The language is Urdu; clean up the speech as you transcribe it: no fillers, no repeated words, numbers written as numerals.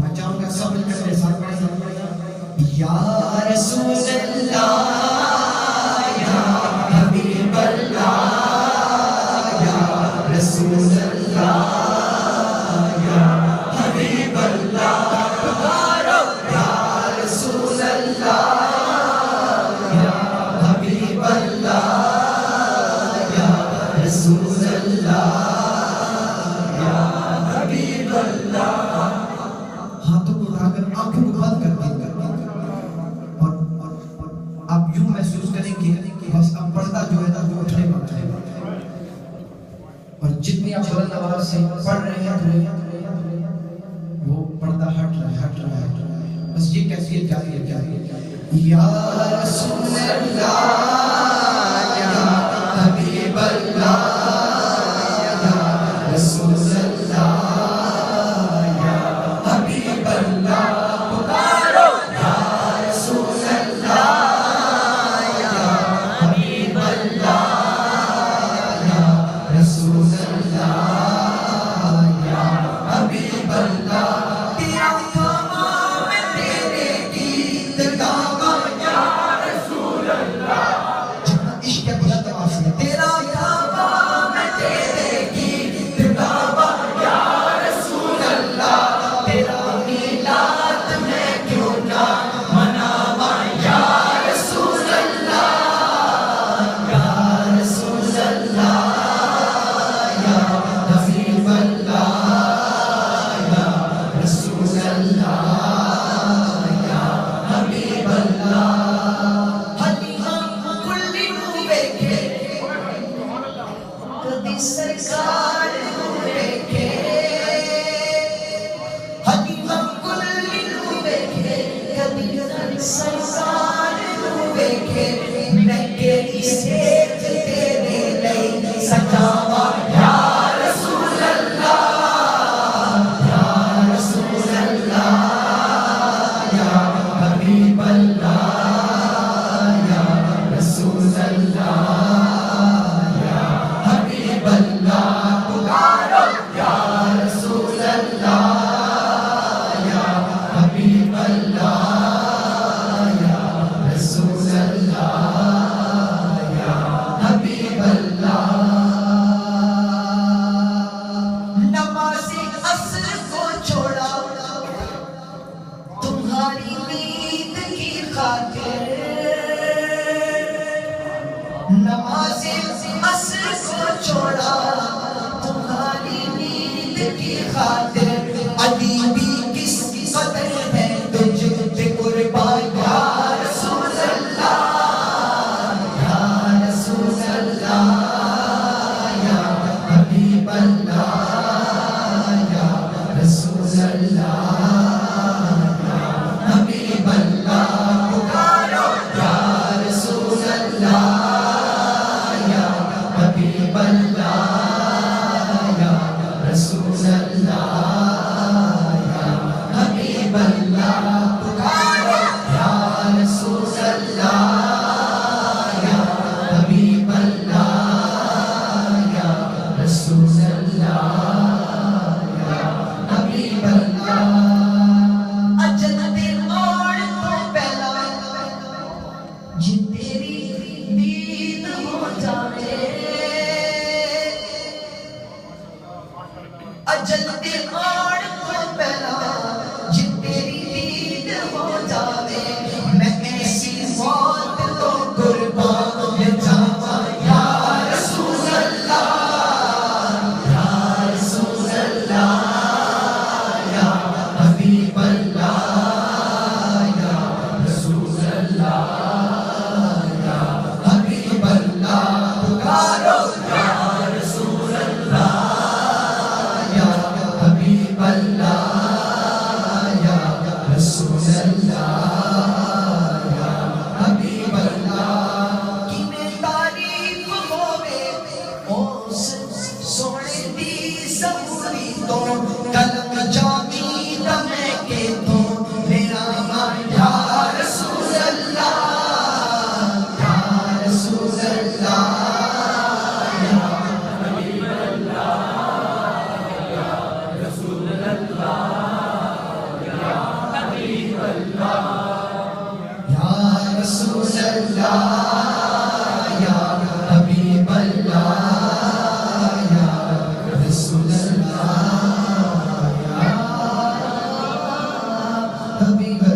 میں چاہوں گا سب مل کر میرے ساتھ پڑھیں یا رسول اللہ یا حبیب اللہ یا رسول اللہ یا حبیب اللہ یا رسول اللہ یا حبیب اللہ یا رسول اللہ یا حبیب اللہ. ہاتھوں کو اٹھا کر آنکھوں کو بند کر دیں اور آپ یوں محسوس کریں کہ بس اب پردہ جو ہے نا وہ اٹھنے والا ہے اور جتنی آپ بلند آواز سے پڑھ رہے ہیں وہ پردہ ہٹ رہا ہے بس یہ کیفیت جاری ہے یا رسول اللہ یا حبیب اللہ یا رسول اللہ یا حبیب اللہ پکارو یا رسول اللہ یا حبیب اللہ یا رسول اللہ یا حبیب اللہ. تیرا تمام تیرے گیت گاوا یا رسول اللہ. جتنا عشق ہے بلند آواز سے تیرا تمام تیرے گیت گاوا یا رسول اللہ. تیرا میلاد میں کیوں نہ مناوا یا رسول اللہ یا رسول اللہ یا حبیب اللہ یا رسول اللہ یا حبیب اللہ. حلیمہ کلی نو ویکھے کبھی سرکار نو ویکھے. حلیمہ کلی نو ویکھے کبھی سرکار نو ویکھے. میں کیڑی سیت تیرے لئی سجاواں یا رسول اللہ یا رسول اللہ یا حبیب اللہ یا رسول اللہ یا حبیب اللہ. پکارو یا رسول اللہ یا حبیب اللہ یا رسول اللہ یا حبیب اللہ. نمازی عصر کو چھوڑا تمہاری نیند کی خاطر. نمازی عصر کو چھوڑا تمہاری نیند کی خاطر. علی بھی کس قدر ہے تجھ پہ قربان یا رسول اللہ یا رسول اللہ یا حبیب اللہ یا رسول اللہ یا حبیب اللہ. پکارو یا رسول اللہ یا حبیب اللہ یا رسول اللہ یا حبیب اللہ. پکارو یا رسول اللہ یا حبیب اللہ یا رسول اللہ یا حبیب اللہ. رسول اللہ یا حبیب اللہ یا رسول اللہ یا حبیب